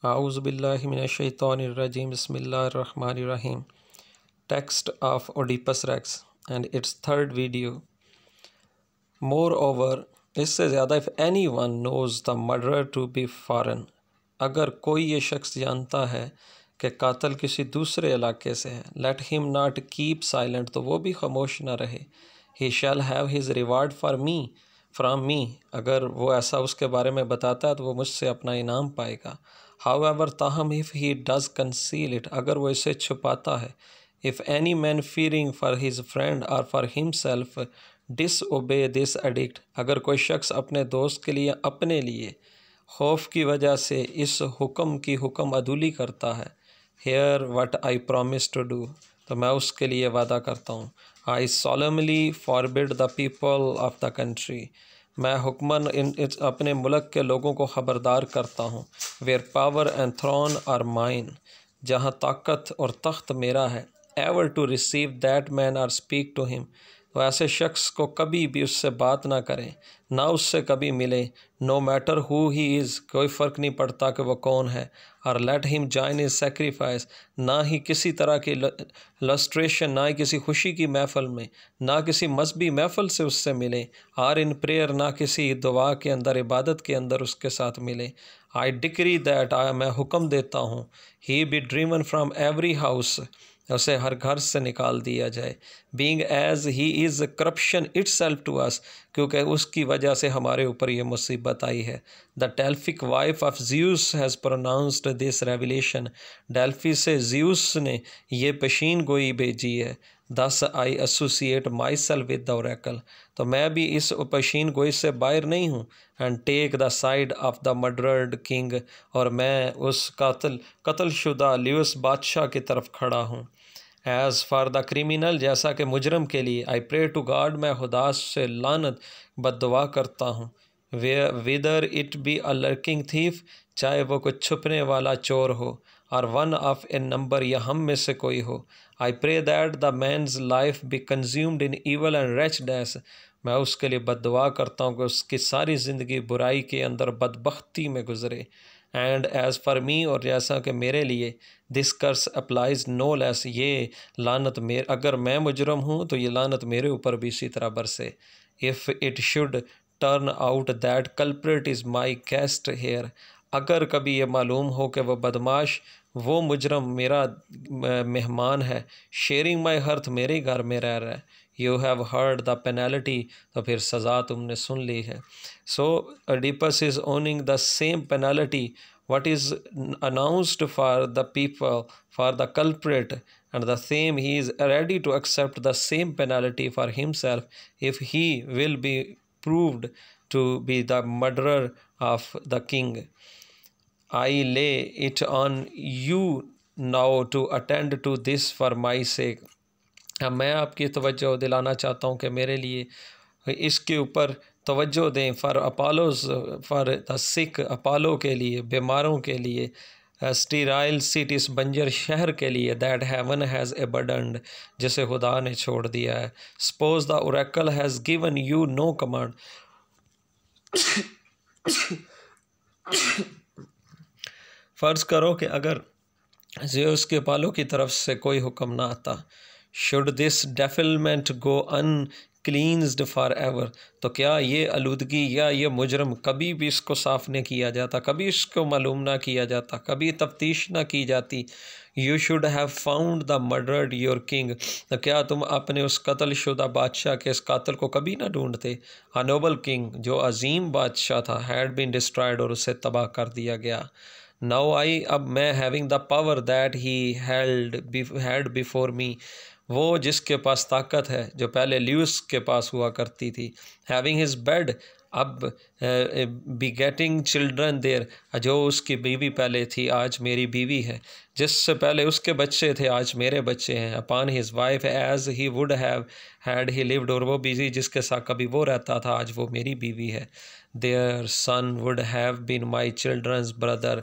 A'udhu billahi minash shaitanir rajim. Bismillahir rahmanir rahim. Text of Oedipus Rex and its third video. Moreover, इससे ज़्यादा if anyone knows the murderer to be foreign, अगर कोई ये शख्स जानता है कि कातिल किसी दूसरे इलाके से है, let him not keep silent, तो वो भी खामोश ना रहे. He shall have his reward for me, from me, अगर वो ऐसा उसके बारे में बताता है तो वो मुझसे अपना इनाम पाएगा. However, ताहम if he does conceal it, अगर वो इसे छुपाता है, if any man fearing for his friend or for himself disobey this edict, अगर कोई शख्स अपने दोस्त के लिए अपने लिए खौफ की वजह से इस हुक्म की हुक्म अदूली करता है, here what I promise to do, तो मैं उसके लिए वादा करता हूँ. I solemnly forbid the people of the country, मैं हुक्मन अपने मुल्क के लोगों को ख़बरदार करता हूँ. where power and throne are mine, जहाँ ताकत और तख्त मेरा है, ever to receive that man or speak to him, तो ऐसे शख्स को कभी भी उससे बात ना करें, ना उससे कभी मिले. No matter who he is, कोई फ़र्क नहीं पड़ता कि वो कौन है. और let him join is sacrifice, ना ही किसी तरह की लस्ट्रेशन, ना ही किसी खुशी की महफ़ल में, ना किसी मजहबी महफ़ल से उससे मिले. आर इन प्रेयर, ना किसी दुआ के अंदर, इबादत के अंदर उसके साथ मिले. आई डिक्री दैट, मैं हुक्म देता हूँ, he be driven from every house, उसे हर घर से निकाल दिया जाए. Being as he is corruption itself to us, क्योंकि उसकी वजह से हमारे ऊपर ये मुसीबत आई है. The Delphic wife of Zeus has pronounced this revelation, Delphi से ज़्यूस ने ये पेशीन गोई भेजी है. दस आई associate my self with the Oracle, तो मैं भी इस पेशीन गोई से बाहर नहीं हूँ. And take the side of the murdered king, और मैं उस कत्लशुदा ल्यूस बादशाह की तरफ खड़ा हूँ. एज़ फार द क्रिमिनल, जैसा कि मुजरम के लिए, आई प्रे टू गॉड, मैं खुदा से लानत बद्दुआ करता हूँ. Whether it be a lurking thief, चाहे वो कोई छुपने वाला चोर हो, और वन ऑफ ए नंबर, या हम में से कोई हो. I pray that the man's life be consumed in evil and wretchedness, मैं उसके लिए बद्दुआ करता हूँ कि उसकी सारी ज़िंदगी बुराई के अंदर बदबख्ती में गुजरे. एंड एज़ फॉर मी, और जैसा कि मेरे लिए, this curse applies no less, ये लानत मेरे, अगर मैं मुजरम हूँ तो ये लानत मेरे ऊपर भी इसी तरह बरसे. If it should turn out that culprit is my guest here, अगर कभी ये मालूम हो कि वह बदमाश, वो मुजरम मेरा मेहमान है, शेयरिंग माई हर्थ, मेरे घर में रह रहा है. You have heard the penalty, तो फिर सज़ा तुमने सुन ली है. So Oedipus is owning the same penalty what is announced for the people, for the culprit, and the same he is ready to accept the same penalty for himself if he will be proved to be the murderer of the king. I lay it on you now to attend to this for my sake. अब मैं आपकी तवज्जो दिलाना चाहता हूँ कि मेरे लिए इसके ऊपर तवज्जो दें. For Apollo's, for the sick, Apollo के लिए, बीमारों के लिए, स्टीराइल सिटीज़, बंजर शहर के लिए, दैट हेवन हैज़ अबंडन्ड, जिसे खुदा ने छोड़ दिया है. Suppose the Oracle has given you know command, फ़र्ज़ करो कि अगर ज़ेउस के पालों की तरफ से कोई हुक्म ना आता. Should this defilement go uncleansed for ever, तो क्या ये आलूदगी या ये मुजरम कभी भी इसको साफ़ नहीं किया जाता, कभी इसको मालूम ना किया जाता, कभी तफ्तीश ना की जाती. You should have found the murdered your king, तो क्या तुम अपने उस कत्लशुदा बादशाह के इस कातिल को कभी ना ढूंढते. अ नोबल किंग, जो अजीम बादशाह था, हैड बीन डिस्ट्रॉयड, और उसे तबाह कर दिया गया. नाउ आई, अब मैं, having the power that he had before me, वो जिसके पास ताकत है जो पहले ल्यूस के पास हुआ करती थी. हैविंग हिज बेड, अब बिगेटिंग चिल्ड्रन देर, जो उसकी बीवी पहले थी आज मेरी बीवी है, जिससे पहले उसके बच्चे थे आज मेरे बच्चे हैं. Upon his wife as he would have had he lived, और वो बीवी जिसके साथ कभी वो रहता था आज वो मेरी बीवी है. Their son would have been my children's brother,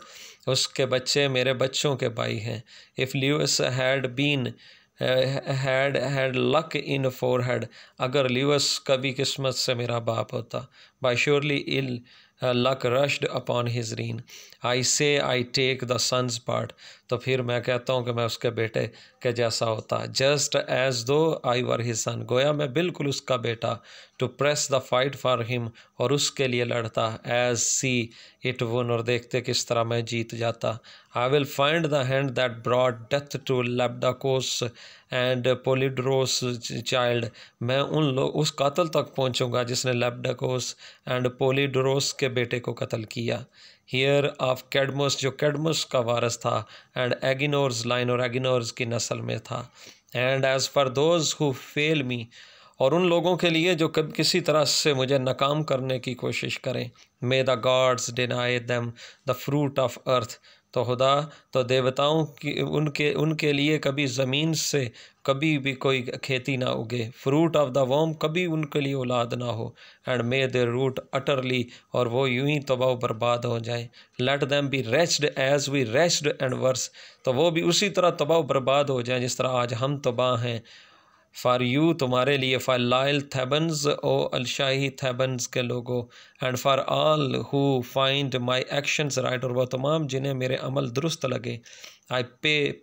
उसके बच्चे मेरे बच्चों के भाई हैं. If Laius had been had luck in forehead, अगर ल्यूस कभी किस्मत से मेरा बाप होता. By surely ill luck rushed upon his reign. I say I take the son's part. तो फिर मैं कहता हूँ कि मैं उसके बेटे के जैसा होता, just as though I were his son. गोया मैं बिल्कुल उसका बेटा, to press the fight for him, और उसके लिए लड़ता, as see it won, और देखते किस तरह मैं जीत जाता. I will find the hand that brought death to Labdakos and Polydorus child. मैं उस कातल तक पहुंचूंगा जिसने लैब्डाकोस एंड पोलीडोरोस के बेटे को कत्ल किया. हियर ऑफ कैडमोस, जो कैडमोस का वारस था, एंड एगिनोर्स लाइन, और एगिनोर्स की नस्ल में था. And as for those who fail me, और उन लोगों के लिए जो कभी किसी तरह से मुझे नाकाम करने की कोशिश करें. मे the gods deny them the fruit of earth. तो खुदा तो देवताओं की उनके लिए कभी ज़मीन से कभी भी कोई खेती ना उगे. फ्रूट ऑफ द वॉम, कभी उनके लिए औलाद ना हो. And may they root utterly, और वो यूं ही तबाह बर्बाद हो जाएं. Let them be raised as we raised and worse. तो वो भी उसी तरह तबाह बर्बाद हो जाएं जिस तरह आज हम तबाह हैं. फ़ार यू, तुम्हारे लिए, फ़ार लाइल थेबन्स, ओ अलशाही थेबन्स के लोगों. And for all who find my actions right, और वह तमाम जिन्हें मेरे अमल दुरुस्त लगे. I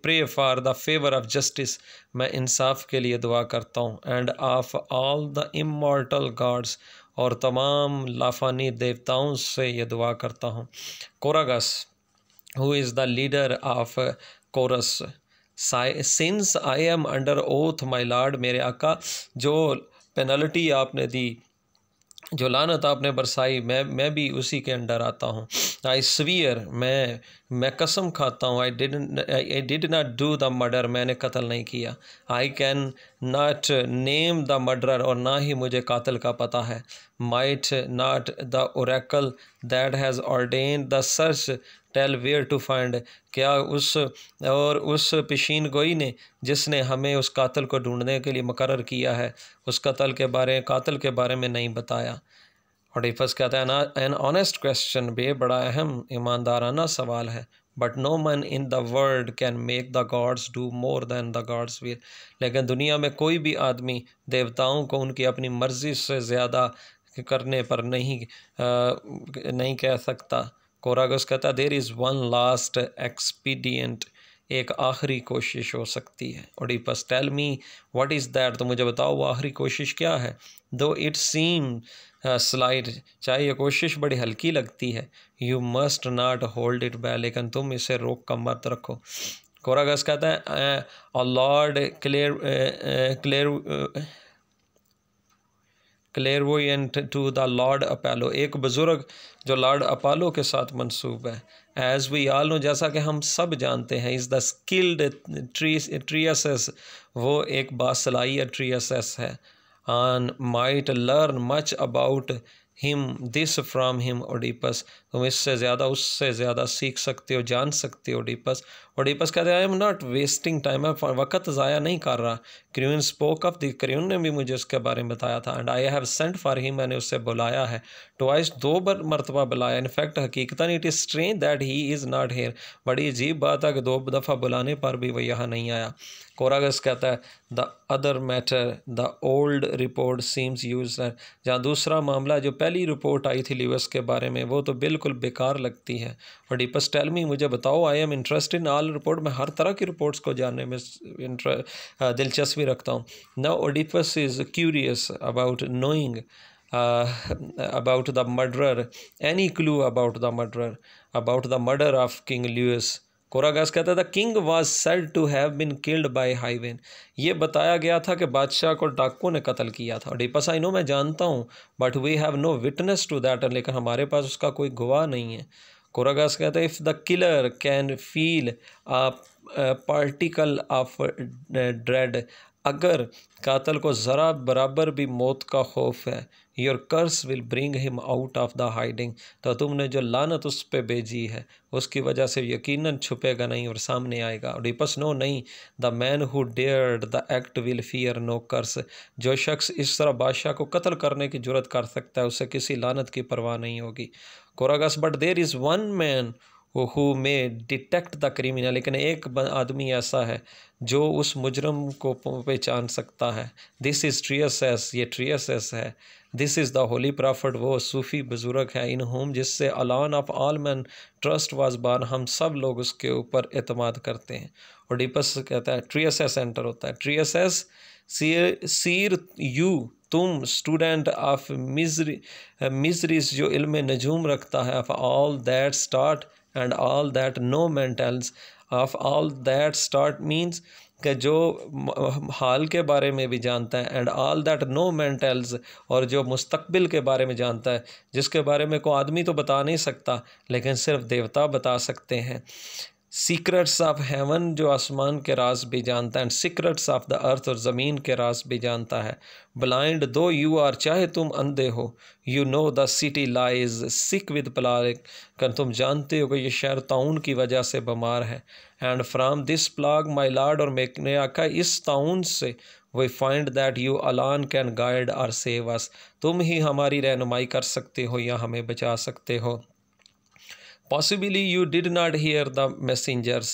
pray for the favour of justice, मैं इंसाफ के लिए दुआ करता हूँ. And of all the immortal gods, और तमाम लाफानी देवताओं से ये दुआ करता हूँ. Choragus, who is the leader of chorus, since I am under oath my lord, मेरे आका, जो पेनल्टी आपने दी, जो लानत आपने बरसाई, मैं भी उसी के अंडर आता हूँ. आई स्वीयर, मैं कसम खाता हूँ. I did not do the murder, मैंने कत्ल नहीं किया. I can not name the murderer, और ना ही मुझे कातिल का पता है. Might not the oracle that has ordain the search tell where to find, क्या उस पेशीन गोई ने जिसने हमें उस कातिल को ढूंढने के लिए मुकर्रर किया है, उस कातिल के बारे में नहीं बताया. और डिफस कहता है एन ऑनेस्ट क्वेश्चन, बड़ा अहम ईमानदाराना सवाल है. बट नो मन in the world can make the gods do more than the gods will. लेकिन दुनिया में कोई भी आदमी देवताओं को उनकी अपनी मर्ज़ी से ज़्यादा करने पर नहीं कह सकता. कोरागस कहता है there is one last expedient, एक आखिरी कोशिश हो सकती है. Oedipus tell me what is that, तो मुझे बताओ वो आखिरी कोशिश क्या है. दो इट सीम स्लाइड, चाहे ये कोशिश बड़ी हल्की लगती है. You must not hold it back, लेकिन तुम इसे रोक कर मत रखो. कोरागस कहता है lord clairvoyant to the lord Apollo, एक बुज़ुर्ग जो लॉर्ड अपोलो के साथ मंसूब है. एज वी ऑल नो, जैसा कि हम सब जानते हैं, इज़ द स्किल्ड ट्रियसेस, वो एक बासलाई ट्रियसेस है. and might learn much about him this from him. Oedipus, तुम इससे ज़्यादा उससे ज़्यादा सीख सकते हो, जान सकते हो. ओडिपस कहते हैं I am not wasting time, मैं वक्त ज़ाया नहीं कर रहा. Creon spoke of the, Creon ने भी मुझे उसके बारे में बताया था. And I have sent for him, मैंने उससे बुलाया है. ट्वाइस, दो मरतबा बुलाया. इनफैक्ट हकीकतन it is strange that he is not here, बड़ी अजीब बात है कि 2 दफ़ा बुलाने पर भी वह यहाँ नहीं आया. कोरागस कहता है the other matter the old report seems useless, जहाँ दूसरा मामला जो पहली रिपोर्ट आई थी ल्यूइस के बारे में, वो तो बिल्कुल बेकार लगती है. और डीपस टेल मी, मुझे बताओ. I am interested in all report, मैं हर तरह की रिपोर्ट्स को जानने में दिलचस्पी रखता हूँ. Now Oedipus is curious about knowing about the murderer, any clue about the murderer, about the murder of King Louis. Choragus कहता था king was said to have been killed by highwaymen, ये बताया गया था कि बादशाह को डाकू ने कत्ल किया था. डिपस आई नो, मैं जानता हूँ, but we have no witness to that, लेकिन हमारे पास उसका कोई गवाह नहीं है. कोरागस कहता है if the killer can feel a particle of dread, अगर कातल को ज़रा बराबर भी मौत का खौफ है, your curse will bring him out of the hiding, तो तुमने जो लानत उस पर भेजी है उसकी वजह से यकीनन छुपेगा नहीं और सामने आएगा. डिपस नो, नहीं. The man who dared the act will fear no curse, जो शख्स इस तरह बादशाह को कत्ल करने की जुर्रत कर सकता है उसे किसी लानत की परवाह नहीं होगी. Choragus but there is one man who may detect the criminal, लेकिन एक आदमी ऐसा है जो उस मुजरम को पहचान सकता है। दिस इज़ ट्रियसेस, ये ट्रियसेस है। This is the holy prophet, वो सूफ़ी बुजुर्ग है, इन होम जिससे अलान of all man trust was बान, हम सब लोग उसके ऊपर एतमाद करते हैं। ओडिपस कहता है ट्रियसेस एंटर होता है। ट्रियसेस सीर यू, तुम स्टूडेंट ऑफ मिजरीज जो इल्म नजूम रखता है, of all that start and all that no man tells, of all that start means कि जो हाल के बारे में भी जानता है, and all that no man tells, और जो मुस्तकबिल के बारे में जानता है, जिसके बारे में कोई आदमी तो बता नहीं सकता लेकिन सिर्फ देवता बता सकते हैं। सीक्रेट्स ऑफ हेवन, जो आसमान के राज भी जानता है, and secrets of the earth, और ज़मीन के राज भी जानता है। ब्लाइंड दो यू आर, चाहे तुम अंधे हो, you know the city lies sick with plague, कर तुम जानते हो कि ये शहर ताउन की वजह से बीमार है। And from this plague my lord, और ने आका इस ताउन से we find that you alone can guide और सेव अस, तुम ही हमारी रहनुमाई कर सकते हो या हमें बचा सकते हो। Possibly you did not hear the messengers,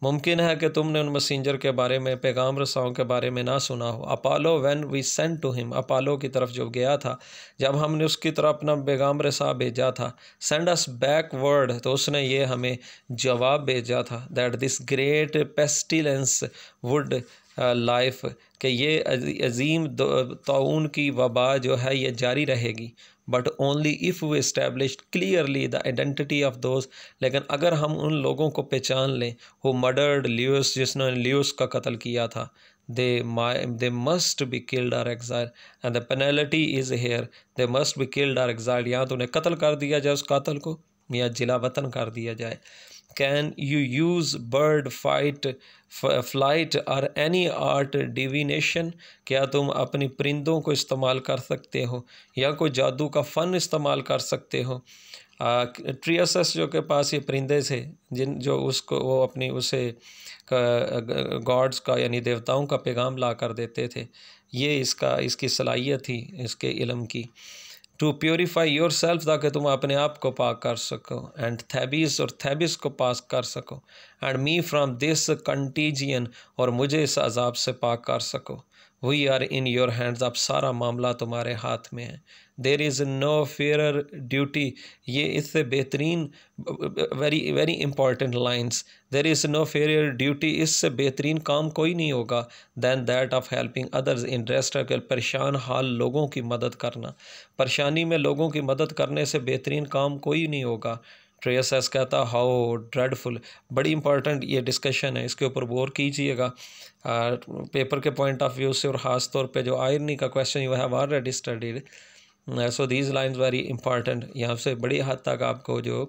मुमकिन है कि तुमने उन मैसेंजर के बारे में, पैगाम रसाओं के बारे में ना सुना हो। Apollo when we sent to him, Apollo की तरफ जो गया था, जब हमने उसकी तरफ अपना पैगाम रसा भेजा था। सेंड अस बैकवर्ड, तो उसने ये हमें जवाब भेजा था, that this great pestilence would life, कि ये अजीम ताउन की वबा जो है ये जारी रहेगी। But only if we establish clearly the identity of those, लेकिन अगर हम उन लोगों को पहचान लें हु मर्डर्ड ल्यूस, जिसने ल्यूस का कत्ल किया था, they must be killed or exiled, and the penalty is here, they must be killed or exiled, या तो उन्हें कत्ल कर दिया जाए उस कातल को, या जिला वतन कर दिया जाए। Can you use bird flight और एनी आर्ट डिविनेशन, क्या तुम अपनी परिंदों को इस्तेमाल कर सकते हो या कोई जादू का फ़न इस्तेमाल कर सकते हो। ट्रियसस जो के पास ये परिंदे थे, जो उसको वो अपनी उसे गॉड्स का यानी देवताओं का पैगाम ला कर देते थे, ये इसकी सलाहियत थी इसके इल्म की। टू प्योरीफाई योर सेल्फ, ताकि तुम अपने आप को पाक कर सको, एंड थैबिस, और थैबिस को पास कर सको, and me from this contagion, और मुझे इस अजाब से पाक कर सको। We are in your hands, अब सारा मामला तुम्हारे हाथ में है। There is no fair duty, ये इससे बेहतरीन very very important lines, there is no fair duty, इससे बेहतरीन काम कोई नहीं होगा, than that of helping others in rest, अगर परेशान हाल लोगों की मदद करना, परेशानी में लोगों की मदद करने से बेहतरीन काम कोई नहीं होगा। ट्रेयस कहता हाउ ड्रेडफुल, बड़ी इंपॉर्टेंट ये डिस्कशन है, इसके ऊपर गौर कीजिएगा पेपर के पॉइंट ऑफ व्यू से, और ख़ास तौर पे जो आयरनी का question you have already studied, so these lines very important. यहाँ से बड़ी हद तक आपको जो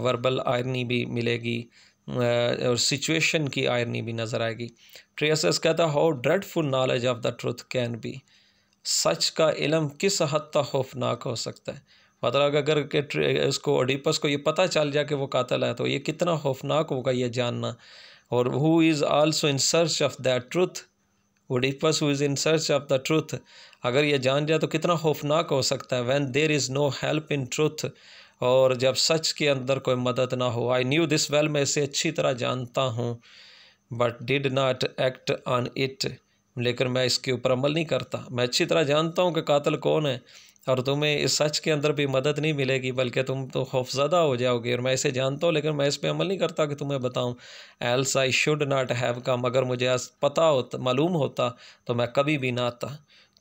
वर्बल आयरनी भी मिलेगी और सिचुएशन की आयरनी भी नज़र आएगी। ट्रेयस कहता how dreadful knowledge of the truth can be, सच का इल्म किस हद तक खौफनाक हो सकता है। मतलब अगर इसको ओडिपस को ये पता चल जाए कि वो कातिल है, तो ये कितना खौफनाक होगा ये जानना। और who is also in search of that truth, Oedipus who is in search of the truth, अगर ये जान जाए तो कितना खौफनाक हो सकता है। When there is no help in truth, और जब सच के अंदर कोई मदद ना हो। आई न्यू दिस वेल, मैं इसे अच्छी तरह जानता हूँ, but did not act on it, लेकिन मैं इसके ऊपर अमल नहीं करता। मैं अच्छी तरह जानता हूँ कि कातिल कौन है, और तुम्हें इस सच के अंदर भी मदद नहीं मिलेगी, बल्कि तुम तो खौफज़दा हो जाओगे। और मैं इसे जानता हूँ लेकिन मैं इस पर अमल नहीं करता कि तुम्हें बताऊँ। Else I should not have come, अगर मुझे पता होता, मालूम होता, तो मैं कभी भी ना आता।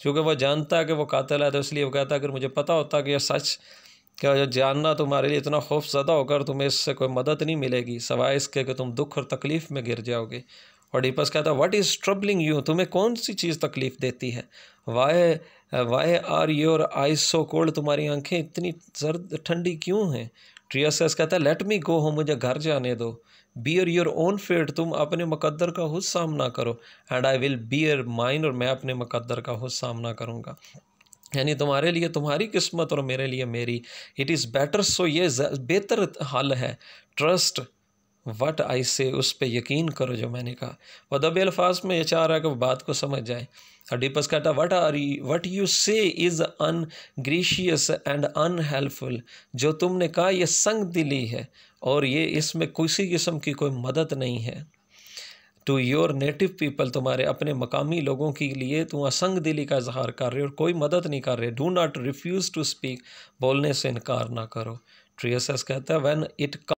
क्योंकि वो जानता है कि वो कातिल है, तो इसलिए वो कहता है अगर मुझे पता होता कि यह सच क्या जानना तुम्हारे लिए इतना खौफज़दा होकर तुम्हें इससे कोई मदद नहीं मिलेगी, सवाए इसके कि तुम दुख और तकलीफ़ में गिर जाओगे। ओडिपस कहता है व्हाट इज़ ट्रबलिंग यू, तुम्हें कौन सी चीज़ तकलीफ़ देती है। Why are your eyes so cold, तुम्हारी आंखें इतनी सर्द ठंडी क्यों हैं। ट्रियस कहता है लेट मी गो होम, मुझे घर जाने दो। बियर योर ओन फेट, तुम अपने मुकद्दर का खुद सामना करो, and I will beer mine, और मैं अपने मुकद्दर का खुद सामना करूँगा। यानी तुम्हारे लिए तुम्हारी किस्मत और मेरे लिए मेरी। इट इज़ बेटर, सो ये बेहतर हल है। ट्रस्ट वट आई से, उस पर यकीन करो जो मैंने कहा। वह दबे अल्फाज में ये चाह रहा है कि वो बात को समझ जाए। अडिपस कहता वट यू से इज़ अनग्रेशियस एंड अनहेल्पफुल। जो तुमने कहा यह संग दिली है और ये इसमें किसी किस्म की कोई मदद नहीं है। टू योर नेटिव पीपल, तुम्हारे अपने मकामी लोगों के लिए तुम असंग दिली का इजहार कर रहे हो और कोई मदद नहीं कर रहे। Do not refuse to speak, बोलने से इनकार ना करो। ट्रियसस कहता है व्हेन इट